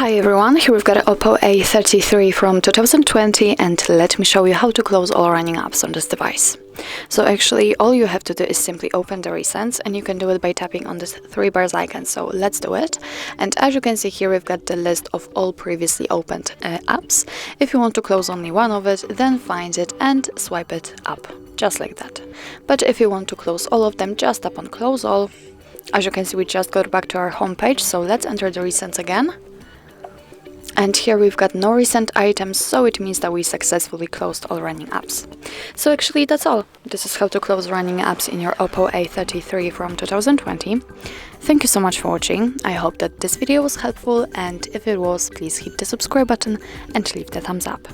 Hi everyone, here we've got an OPPO A33 from 2020 and let me show you how to close all running apps on this device. So actually all you have to do is simply open the recents, and you can do it by tapping on this 3 bars icon, so let's do it. And as you can see here, we've got the list of all previously opened apps. If you want to close only one of it, then find it and swipe it up, just like that. But if you want to close all of them, just tap on close all. As you can see, we just got back to our home page, so let's enter the recents again. And here we've got no recent items, so it means that we successfully closed all running apps. So actually that's all. This is how to close running apps in your OPPO A33 from 2020. Thank you so much for watching. I hope that this video was helpful, and if it was, please hit the subscribe button and leave the thumbs up.